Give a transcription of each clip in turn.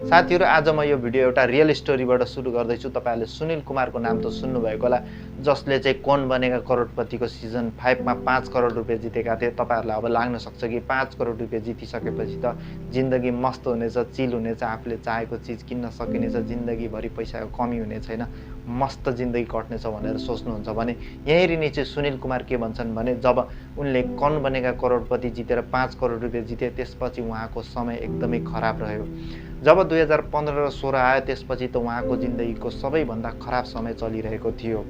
साथीहरु आज म यो भिडियो एउटा रियल स्टोरीबाट सुरु गर्दैछु। तपाईहरुले सुनिल कुमारको नाम त सुन्नुभएको होला, जसले चाहिँ कौन बनेगा करोडपतिको सिजन 5 मा 5 करोड रुपैयाँ जितेका थिए। तपाईहरुलाई अब लाग्न सक्छ कि 5 करोड रुपैयाँ जितिसकेपछि त जिन्दगी मस्त हुनेछ, चिल हुनेछ, आफूले चाहेको चीज किन्न सकिनेछ, जिन्दगीभरि पैसाको कमी हुने छैन, मस्त जिन्दगी कट्नेछ भनेर सोच्नुहुन्छ भने यहीँरी नै चाहिँ सुनिल कुमार के भन्छन् भने जब उनले कौन बनेगा करोडपति जितेर 5 करोड रुपैयाँ जिते त्यसपछि उहाँको समय एकदमै खराब रह्यो। जब 2015 र 16 आयो त्यसपछि त उहाँको जिन्दगीको सबैभन्दा खराब समय चलिरहेको थियो।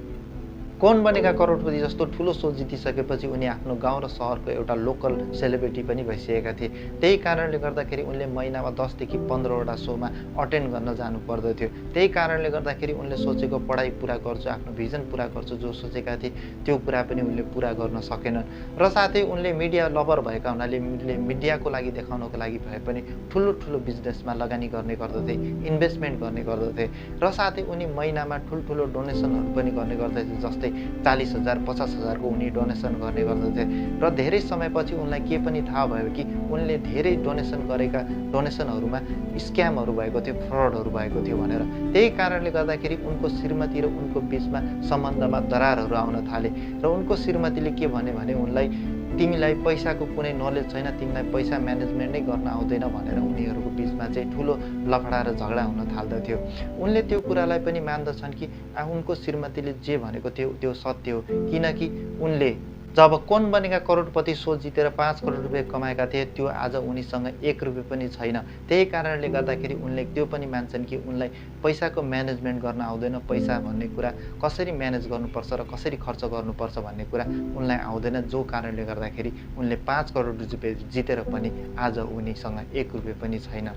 कौन बनेगा करोडपति जस्तो ठुलो शो जितिसकेपछि उनी आफ्नो गाउँ र सहरको एउटा लोकल सेलिब्रिटी पनि भइसकेका थिए। त्यही कारणले गर्दाखेरि उनले महिनामा 10 देखि 15 वटा शोमा अटेन्ड गर्न जानु पर्दथ्यो। त्यही कारणले गर्दाखेरि उनले सोचेको पढाइ पूरा गर्छु, आफ्नो भिजन पूरा गर्छु जो सोचेका थिए त्यो कुरा पनि उनले पूरा गर्न सकेनन्। र साथै उनले मिडिया लभर भएका हुनाले उनले मिडियाको लागि देखाउनको लागि भए पनि ठुलो बिजनेसमा लगानी गर्ने गर्दथे, इन्भेस्टमेन्ट गर्ने गर्दथे र साथै उनी महिनामा ठुलो डोनेसनहरू पनि गर्ने गर्दथे। जस्तै 40,000 50,000 को उनी डोनेसन गर्ने गर्दथे र धेरै समयपछि उनलाई के पनि थाहा भयो कि उनले धेरै डोनेसन गरेका डोनेसनहरूमा स्क्यामहरू भएको थियो, फ्रडहरू भएको थियो भनेर। त्यही कारणले गर्दाखेरि उनको श्रीमती र उनको बीचमा सम्बन्धमा दरारहरू आउन थाले र उनको श्रीमतीले के भने उनलाई तिमीलाई पैसाको कुनै नलेज छैन, तिमीलाई पैसा म्यानेजमेन्ट नै गर्न आउँदैन भनेर उनीहरूको बीचमा चाहिँ ठुलो लफडा र झगडा हुन थाल्दथ्यो। उनले त्यो कुरालाई पनि मान्दछन् कि उनको श्रीमतीले जे भनेको थियो त्यो सत्य हो, किनकि उनले जब कौन बनेगा करोडपति शो जितेर 5 करोड रुपैयाँ कमाएका थिए त्यो आज उनीसँग 1 रुपैयाँ पनि छैन। त्यही कारणले गर्दाखेरि उनले त्यो पनि मान्छन् कि उनलाई पैसाको म्यानेजमेन्ट गर्न आउँदैन, पैसा भन्ने कुरा कसरी म्यानेज गर्नुपर्छ र कसरी खर्च गर्नुपर्छ भन्ने कुरा उनलाई आउँदैन, जो कारणले गर्दाखेरि उनले 5 करोड रुपैयाँ जितेर पनि आज उनीसँग 1 रुपैयाँ पनि छैन।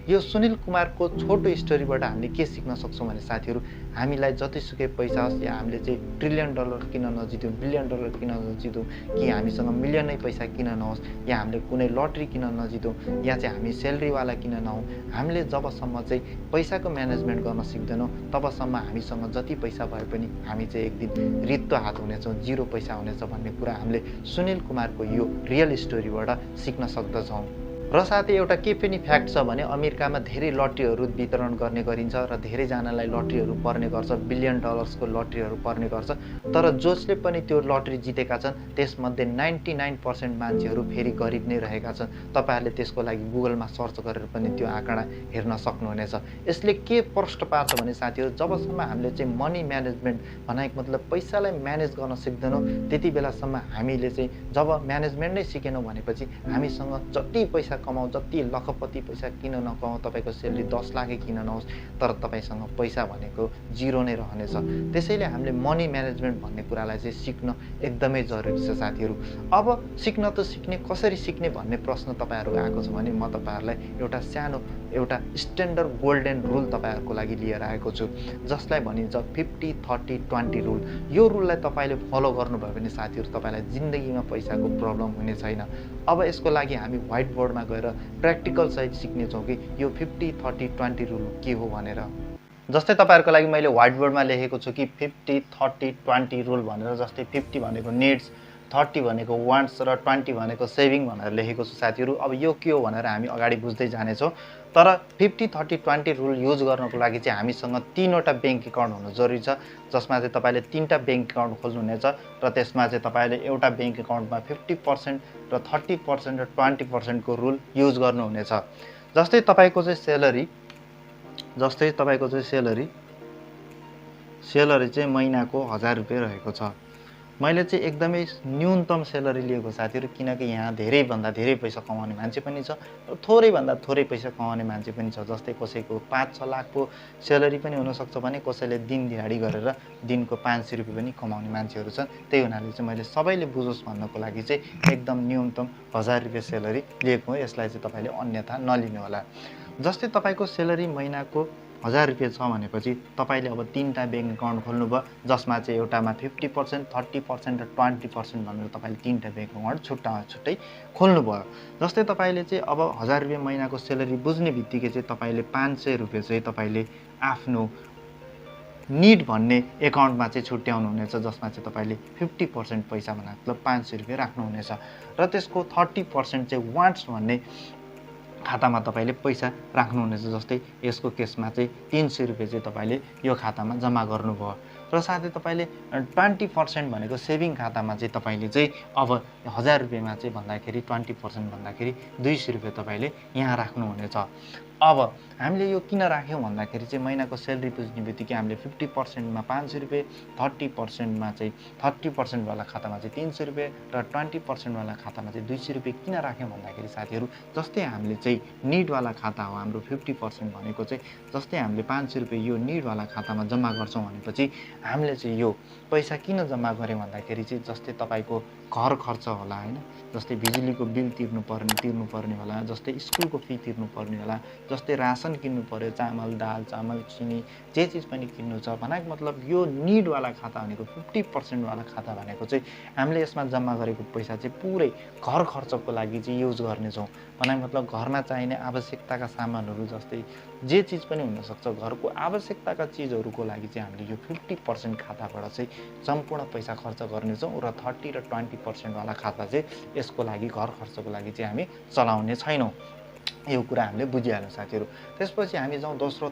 यो सुनिल कुमारको छोटो स्टोरीबाट हामीले के सिक्न सक्छौँ भने साथीहरू, हामीलाई जतिसुकै पैसा होस् या हामीले चाहिँ ट्रिलियन डलर किन नजितौँ, बिलियन डलर किन नजितौँ, कि हामीसँग मिलियन नै पैसा किन नहोस् या हामीले कुनै लटरी किन नजितौँ या चाहिँ हामी सेलरीवाला किन नहौँ, हामीले जबसम्म चाहिँ पैसाको म्यानेजमेन्ट गर्न सिक्दैनौँ तबसम्म हामीसँग जति पैसा भए पनि हामी चाहिँ एक दिन रित्तो हात हुनेछौँ, जिरो पैसा हुनेछ भन्ने कुरा हामीले सुनिल कुमारको यो रियल स्टोरीबाट सिक्न सक्दछौँ। र साथै एउटा के पनि फ्याक्ट छ भने अमेरिकामा धेरै लटरीहरू वितरण गर्ने गरिन्छ र धेरैजनालाई लटरीहरू पर्ने गर्छ, बिलियन डलर्सको लटरीहरू पर्ने गर्छ। तर जसले पनि त्यो लटरी जितेका छन् त्यसमध्ये 99% मान्छेहरू फेरि गरिब नै रहेका छन्। तपाईहरुले त्यसको लागि गुगलमा सर्च गरेर पनि त्यो आँकडा हेर्न सक्नुहुनेछ। यसले के प्रश्न पार्छ भने साथीहरू, जबसम्म हामीले चाहिँ मनी म्यानेजमेन्ट भनेको मतलब पैसालाई म्यानेज गर्न सिक्दैनौँ त्यति बेलासम्म हामीले चाहिँ जब म्यानेजमेन्ट नै सिकेनौँ भनेपछि हामीसँग जति पैसा कमाऊ, जति लखपति पैसा किन नकमाऊ, तपाईको सेलरी 10 लाख किन नहोस् तर तपाईसँग पैसा भनेको जिरो नै रहनेछ। त्यसैले हामीले मनी म्यानेजमेन्ट भन्ने कुरालाई चाहिँ सिक्न एकदमै जरुरी छ साथीहरू। अब सिक्न त सिक्ने, कसरी सिक्ने भन्ने प्रश्न तपाईहरुको आएको छ भने म तपाईहरुलाई एउटा सानो एउटा स्ट्यान्डर्ड गोल्डन रुल तपाईहरुको लागि लिएर आएको छु, जसलाई भनिन्छ 50-30-20 रुल। यो रुललाई तपाईले फलो गर्नुभयो भने साथीहरू तपाईलाई जिन्दगीमा पैसाको प्रब्लम हुने छैन। अब यसको लागि हामी व्हाइट बोर्डमा गएर प्र्याक्टिकल सहित सिक्नेछौँ कि यो 50-30-20 रुल के हो भनेर। जस्तै तपाईहरुको लागि मैले व्हाइट बोर्डमा लेखेको छु कि 50-30-20 रुल भनेर। जस्तै 50 भनेको निड्स, 30 भनेको वान्ट्स र 20 भनेको सेभिङ भनेर लेखेको छु साथीहरू। अब यो के हो भनेर हामी अगाडि बुझ्दै जानेछौँ। तर 50-30-20 रुल युज गर्नको लागि चाहिँ हामीसँग 3 वटा बैंक अकाउन्ट हुनु जरुरी छ, जसमा चाहिँ तपाईले 3टा बैंक अकाउन्ट खोल्नुहुनेछ र त्यसमा चाहिँ तपाईले एउटा बैंक अकाउन्टमा 50% र 30% र 20% को रुल युज गर्नुहुनेछ। जस्तै तपाईको चाहिँ सेलरी चाहिँ महिनाको 1000 रुपैयाँ रहेको छ। मैले चाहिँ एकदमै न्यूनतम सेलरी लिएको साथीहरू, किनकि यहाँ धेरै भन्दा धेरै पैसा कमाउने मान्छे पनि छ र थोरै भन्दा थोरै पैसा कमाउने मान्छे पनि छ। जस्तै कसैको 5-6 लाखको सेलरी पनि हुन सक्छ भने कसैले दिन दिहाडी गरेर दिनको 500 रुपैयाँ पनि कमाउने मान्छेहरू छन्। त्यही हुनाले चाहिँ मैले सबैले बुझोस् भन्नको लागि चाहिँ एकदम न्यूनतम 1000 रुपैयाँ सेलरी लिएको हो। यसलाई चाहिँ तपाईले अन्यथा नलिनु होला। जस्तै तपाईको सेलरी महिनाको 1000 रुपैयाँ छ भनेपछि तपाईले अब 3टा बैंक अकाउन्ट खोल्नुभयो, जसमा चाहिँ एउटामा 50%, 30% र 20% भनेर तपाईले 3टा बैंक अकाउन्ट छुट्टै खोल्नुभयो। जस्तै तपाईले चाहिँ अब 1000 रुपैयाँ महिनाको सेलरी बुझ्ने बित्तिकै चाहिँ तपाईले 500 रुपैयाँ चाहिँ तपाईले आफ्नो निड भन्ने अकाउन्टमा चाहिँ छुट्याउनु हुनेछ, जसमा चाहिँ तपाईले 50% पैसा मतलब 500 रुपैयाँ राख्नुहुनेछ र त्यसको 30% चाहिँ वान्ट्स भन्ने खातामा तपाईँले पैसा राख्नुहुनेछ। जस्तै यसको केसमा चाहिँ 300 रुपियाँ चाहिँ तपाईँले यो खातामा जम्मा गर्नुभयो र साथै तपाईँले 20% भनेको सेभिङ खातामा चाहिँ तपाईँले चाहिँ अब 1000 रुपियाँमा चाहिँ भन्दाखेरि 20% भन्दाखेरि 200 रुपियाँ तपाईँले यहाँ राख्नुहुनेछ। अब हामीले यो किन राख्यौँ भन्दाखेरि चाहिँ महिनाको सेलेरी बुझ्ने बित्तिकै हामीले 50%मा 500 रुपियाँ, 30%मा चाहिँ 30% वाला खातामा चाहिँ 300 रुपियाँ र 20% वाला खातामा चाहिँ 200 रुपियाँ किन राख्यौँ भन्दाखेरि साथीहरू जस्तै हामीले चाहिँ निडवाला खाता हो हाम्रो 50% भनेको चाहिँ जस्तै हामीले 500 रुपियाँ यो निडवाला खातामा जम्मा गर्छौँ भनेपछि हामीले चाहिँ यो पैसा किन जम्मा गऱ्यौँ भन्दाखेरि चाहिँ जस्तै तपाईँको घर खर्च होला होइन, जस्तै बिजुलीको बिल तिर्नुपर्ने होला, जस्तै स्कुलको फी तिर्नुपर्ने होला, जस्तै रासन किन्नु पर्यो, चामल दाल चामल चिनी जे चिज पनि किन्नु छ भनेको मतलब यो निडवाला खाता भनेको 50% वाला खाता भनेको चाहिँ हामीले यसमा जम्मा गरेको पैसा चाहिँ पुरै घर खर्चको लागि चाहिँ युज गर्नेछौँ। भनेको मतलब घरमा चाहिने आवश्यकताका सामानहरू जस्तै जे चिज पनि हुनसक्छ घरको आवश्यकताका चिजहरूको लागि चाहिँ हामीले यो 50% खाताबाट चाहिँ सम्पूर्ण पैसा खर्च गर्नेछौँ र 30 र 20% वाला खाता चाहिँ यसको लागि घर खर्चको लागि चाहिँ हामी चलाउने छैनौँ। यो कुरा हामीले बुझिहाल्यौँ साथीहरू। त्यसपछि हामी जाउँ दोस्रो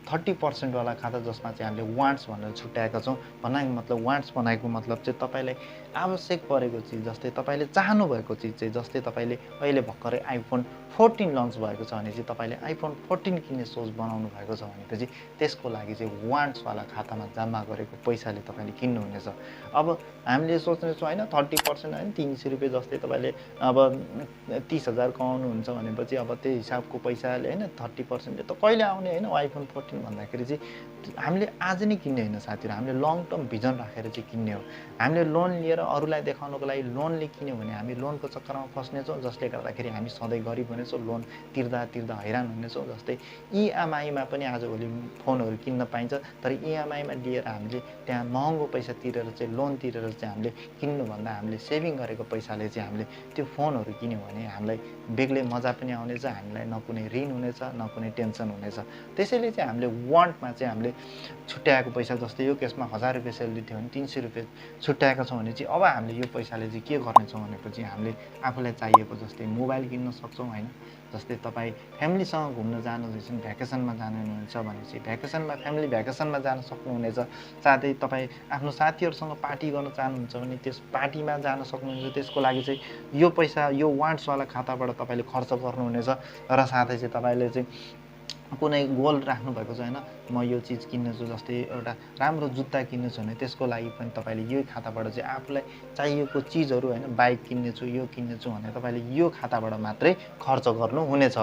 30% वाला खाता जसमा चाहिँ हामीले वान्ट्स भनेर छुट्याएका छौँ। भनेको मतलब वान्ट्स भनेको मतलब चाहिँ तपाईँलाई आवश्यक परेको चिज जस्तै तपाईँले चाहनुभएको चिज चाहिँ जस्तै तपाईँले अहिले भर्खरै आइफोन 14 लन्च भएको छ भने चाहिँ तपाईँले आइफोन 14 किन्ने सोच बनाउनु भएको छ भनेपछि त्यसको लागि चाहिँ वान्ट्सवाला खातामा जम्मा गरेको पैसाले तपाईँले किन्नुहुनेछ। अब हामीले सोच्नेछौँ होइन 30% होइन 300 रुपियाँ जस्तै तपाईँले अब 30,000 कमाउनुहुन्छ भनेपछि अब त्यही हिसाबको पैसाले होइन 30%ले त कहिले आउने होइन आइफोन 14 भन्दाखेरि चाहिँ हामीले आज नै किन्ने होइन साथीहरू, हामीले लङ टर्म भिजन राखेर चाहिँ किन्ने हो। हामीले लोन लिएर अरूलाई देखाउनको लागि लोनले किन्यौँ भने हामी लोनको चक्करमा फस्नेछौँ जसले गर्दाखेरि हामी सधैँ गरिब हुनेछौँ, लोन तिर्दा हैरान हुनेछौँ। जस्तै इएमआईमा पनि आजभोलि फोनहरू किन्न पाइन्छ तर इएमआईमा लिएर हामीले त्यहाँ महँगो पैसा तिरेर चाहिँ लोन तिरेर चाहिँ हामीले किन्नुभन्दा हामीले सेभिङ गरेको पैसाले चाहिँ हामीले त्यो फोनहरू किन्यौँ भने हामीलाई बेग्लै मजा पनि आउनेछ, हामीलाई न कुनै ऋण हुनेछ न कुनै टेन्सन हुनेछ। त्यसैले चाहिँ हामीले वान्टमा चाहिँ हामीले छुट्याएको पैसा जस्तै यो केसमा 1000 रुपियाँ सेलेरी थियो भने 300 रुपियाँ छुट्याएका छौँ भने चाहिँ अब हामीले यो पैसाले चाहिँ के गर्नेछौँ भनेपछि हामीले आफूलाई चाहिएको जस्तै मोबाइल किन्न सक्छौँ होइन। जस्तै तपाईँ फ्यामिलीसँग घुम्न जानुहुँदैछ, भ्याकेसनमा जानुहुनेछ भने चाहिँ फ्यामिली भ्याकेसनमा जान सक्नुहुनेछ। साथै तपाईँ आफ्नो साथीहरूसँग पार्टी गर्न चाहनुहुन्छ भने त्यस पार्टीमा जान सक्नुहुन्छ। त्यसको लागि चाहिँ यो पैसा यो वान्ट्सवाला खाताबाट तपाईँले खर्च गर्नुहुनेछ र साथै चाहिँ तपाईँले चाहिँ कुनै गोल राख्नुभएको छ होइन म यो चिज किन्नेछु जस्तै एउटा राम्रो जुत्ता किन्नेछु भने त्यसको लागि पनि तपाईँले यही खाताबाट चाहिँ आफूलाई चाहिएको चिजहरू होइन बाइक किन्नेछु यो किन्नेछु भने तपाईँले यो खाताबाट मात्रै खर्च गर्नुहुनेछ।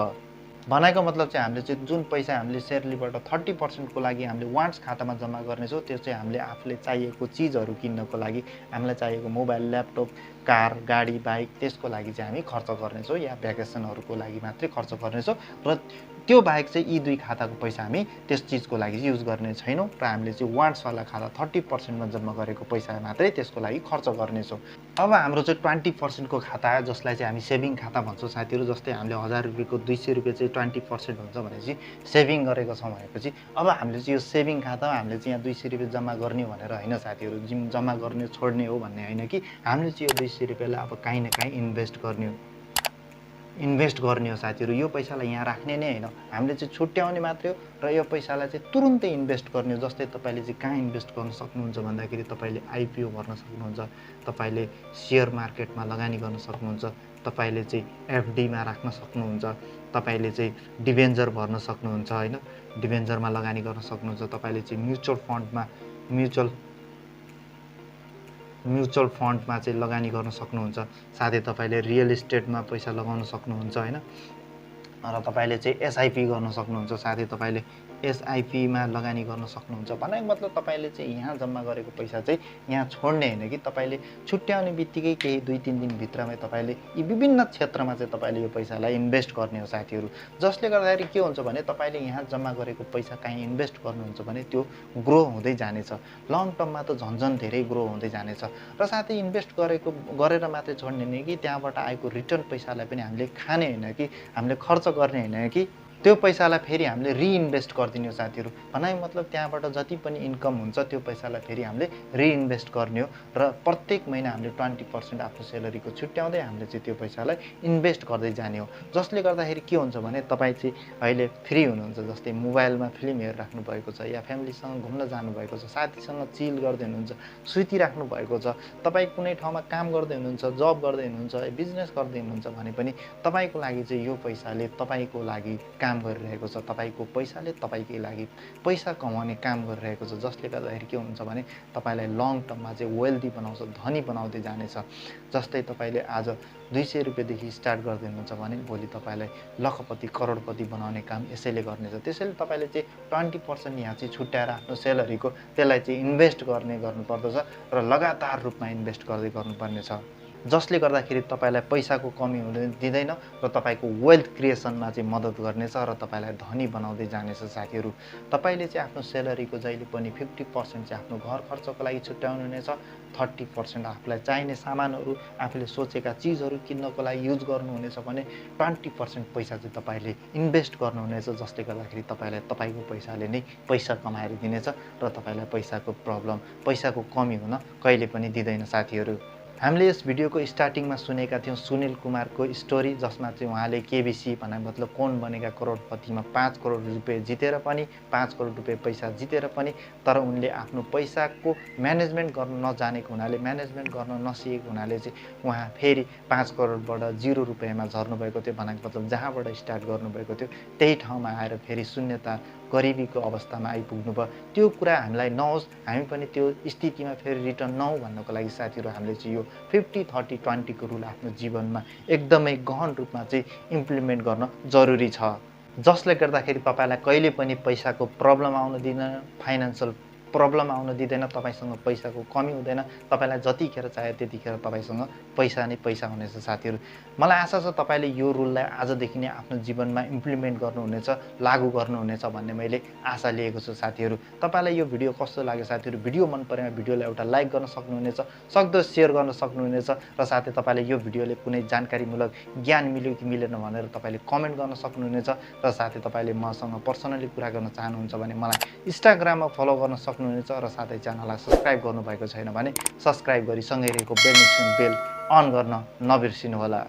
भनेको मतलब चाहिँ हामीले चाहिँ जुन पैसा हामीले सेलेरीबाट 30%को लागि हामीले वान्ट्स खातामा जम्मा गर्नेछौँ त्यो चाहिँ हामीले आफूले चाहिएको चिजहरू किन्नको लागि हामीलाई चाहिएको मोबाइल ल्यापटप कार गाडी बाइक त्यसको लागि चाहिँ हामी खर्च गर्नेछौँ या भ्याकेसनहरूको लागि मात्रै खर्च गर्नेछौँ र त्यो बाहेक चाहिँ यी दुई खाताको पैसा हामी त्यस चिजको लागि चाहिँ युज गर्ने छैनौँ र हामीले चाहिँ वान्ट्सवाला खाता 30%मा जम्मा गरेको पैसा मात्रै त्यसको लागि खर्च गर्नेछौँ। अब हाम्रो चाहिँ 20%को खाता जसलाई चाहिँ हामी सेभिङ खाता भन्छौँ साथीहरू। जस्तै हामीले 1000 रुपियाँको 200 रुपियाँ चाहिँ 20% हुन्छ भनेपछि सेभिङ गरेको छौँ भनेपछि अब हामीले चाहिँ यो सेभिङ खातामा हामीले चाहिँ यहाँ 200 रुपियाँ जम्मा गर्ने भनेर होइन साथीहरू, जम्मा गर्ने छोड्ने हो भन्ने होइन कि हामीले चाहिँ यो 200 रुपियाँलाई अब काहीँ न काहीँ इन्भेस्ट गर्ने हो साथीहरू। यो पैसालाई यहाँ राख्ने नै होइन, हामीले चाहिँ छुट्याउने मात्रै हो र यो पैसालाई चाहिँ तुरुन्तै इन्भेस्ट गर्ने हो। जस्तै तपाईँले चाहिँ कहाँ इन्भेस्ट गर्न सक्नुहुन्छ भन्दाखेरि तपाईँले आइपिओ भर्न सक्नुहुन्छ, तपाईँले सेयर मार्केटमा लगानी गर्न सक्नुहुन्छ, तपाईँले चाहिँ एफडीमा राख्न सक्नुहुन्छ, तपाईँले चाहिँ डिभेन्चर भर्न सक्नुहुन्छ होइन, डिभेन्चरमा लगानी गर्न सक्नुहुन्छ, तपाईँले चाहिँ म्युचुअल फन्डमा चाहिँ लगानी गर्न सक्नुहुन्छ, साथै तपाईँले रियल इस्टेटमा पैसा लगाउन सक्नुहुन्छ होइन र तपाईँले चाहिँ एसआइपी गर्न सक्नुहुन्छ, साथै तपाईँले एसआइपीमा लगानी गर्न सक्नुहुन्छ। भनेको मतलब तपाईँले चाहिँ यहाँ जम्मा गरेको पैसा चाहिँ यहाँ छोड्ने होइन कि तपाईँले छुट्याउने बित्तिकै केही 2-3 दिनभित्रमै तपाईँले यी विभिन्न क्षेत्रमा चाहिँ तपाईँले यो पैसालाई इन्भेस्ट गर्ने हो साथीहरू। जसले गर्दाखेरि के हुन्छ भने तपाईँले यहाँ जम्मा गरेको पैसा कहीँ इन्भेस्ट गर्नुहुन्छ भने त्यो ग्रो हुँदै जानेछ, लङ टर्ममा त झन्झन धेरै ग्रो हुँदै जानेछ र साथै इन्भेस्ट गरेर मात्रै छोड्ने होइन कि त्यहाँबाट आएको रिटर्न पैसालाई पनि हामीले खाने होइन कि हामीले खर्च गर्ने होइन कि त्यो पैसालाई फेरि हामीले रिइन्भेस्ट गरिदिने हो साथीहरू। भनाइ मतलब त्यहाँबाट जति पनि इन्कम हुन्छ त्यो पैसालाई फेरि हामीले रिइन्भेस्ट गर्ने हो र प्रत्येक महिना हामीले 20% आफ्नो सेलरीको छुट्याउँदै हामीले चाहिँ त्यो पैसालाई इन्भेस्ट गर्दै जाने हो। जसले गर्दाखेरि के हुन्छ भने तपाईँ चाहिँ अहिले फ्री हुनुहुन्छ, जस्तै मोबाइलमा फिल्म हेरिराख्नु भएको छ या फ्यामिलीसँग घुम्न जानुभएको छ, साथीसँग चिल गर्दै हुनुहुन्छ, सुतिराख्नु भएको छ, तपाईँ कुनै ठाउँमा काम गर्दै हुनुहुन्छ, जब गर्दै हुनुहुन्छ, बिजनेस गर्दै हुनुहुन्छ भने पनि तपाईँको लागि चाहिँ यो पैसाले तपाईँको लागि काम गरिरहेको छ। तपाईँको पैसाले तपाईँकै लागि पैसा कमाउने काम गरिरहेको छ। जसले गर्दाखेरि के हुन्छ भने तपाईँलाई लङ टर्ममा चाहिँ वेल्दी बनाउँछ, धनी बनाउँदै जानेछ। जस्तै तपाईँले आज 200 रुपियाँदेखि स्टार्ट गर्दै हुनुहुन्छ भने भोलि तपाईँलाई लखपति करोडपति बनाउने काम यसैले गर्नेछ। त्यसैले तपाईँले चाहिँ 20% यहाँ चाहिँ छुट्याएर आफ्नो सेलरीको त्यसलाई चाहिँ इन्भेस्ट गर्नुपर्दछ र लगातार रूपमा इन्भेस्ट गर्दै गर्नुपर्नेछ। जसले गर्दाखेरि तपाईँलाई पैसाको कमी हुन दिँदैन र तपाईँको वेल्थ क्रिएसनमा चाहिँ मद्दत गर्नेछ र तपाईँलाई धनी बनाउँदै जानेछ साथीहरू। तपाईँले चाहिँ आफ्नो सेलरीको जहिले पनि 50% चाहिँ आफ्नो घर खर्चको लागि छुट्याउनु हुनेछ, 30% आफूलाई चाहिने सामानहरू, आफूले सोचेका चिजहरू किन्नको लागि युज गर्नुहुनेछ भने 20% पैसा चाहिँ तपाईँले इन्भेस्ट गर्नुहुनेछ। जसले गर्दाखेरि तपाईँलाई तपाईँको पैसाले नै पैसा कमाएर दिनेछ र तपाईँलाई पैसाको कमी हुन कहिले पनि दिँदैन साथीहरू। हामीले यस भिडियोको स्टार्टिङमा सुनेका थियौँ सुनिल कुमारको स्टोरी, जसमा चाहिँ उहाँले केबिसी भने मतलब कौन बनेगा करोडपतिमा 5 करोड रुपियाँ जितेर पनि 5 करोड रुपियाँ पैसा जितेर पनि तर उनले आफ्नो पैसाको म्यानेजमेन्ट गर्न नजानेको हुनाले, म्यानेजमेन्ट गर्न नसिकेको हुनाले चाहिँ उहाँ फेरि 5 करोडबाट 0 रुपियाँमा झर्नुभएको थियो। भनेको मतलब जहाँबाट स्टार्ट गर्नुभएको थियो त्यही ठाउँमा आएर फेरि शून्यता गरिबीको अवस्थामा आइपुग्नु भयो। त्यो कुरा हामीलाई नहोस्, हामी पनि त्यो स्थितिमा फेरि रिटर्न नहौँ भन्नको लागि साथीहरू हामीले चाहिँ यो 50-30-20 को रुल आफ्नो जीवनमा एकदमै गहन रूपमा चाहिँ इम्प्लिमेन्ट गर्न जरुरी छ। जसले गर्दाखेरि तपाईँलाई कहिले पनि पैसाको प्रब्लम आउन दिँदैन, फाइनान्सियल प्रब्लम आउन दिँदैन, तपाईँसँग पैसाको कमी हुँदैन। तपाईँलाई जतिखेर चाह्यो त्यतिखेर तपाईँसँग पैसा नै पैसा हुनेछ साथीहरू। मलाई आशा छ तपाईँले यो रुललाई आजदेखि नै आफ्नो जीवनमा इम्प्लिमेन्ट गर्नुहुनेछ, लागू गर्नुहुनेछ भन्ने मैले आशा लिएको छु साथीहरू। तपाईँलाई यो भिडियो कस्तो लाग्यो साथीहरू? भिडियो मन परेमा भिडियोलाई एउटा लाइक गर्न सक्नुहुनेछ, सक्दो सेयर गर्न सक्नुहुनेछ र साथै तपाईँले यो भिडियोले कुनै जानकारीमूलक ज्ञान मिल्यो कि मिलेन भनेर तपाईँले कमेन्ट गर्न सक्नुहुनेछ र साथै तपाईँले मसँग पर्सनली कुरा गर्न चाहनुहुन्छ भने मलाई इन्स्टाग्राममा फलो गर्न सक्नुहुनेछ र साथै च्यानललाई सब्स्क्राइब गर्नुभएको छैन भने सब्स्क्राइब गरी सँगै रहेको बेल अन गर्न नबिर्सिनुहोला।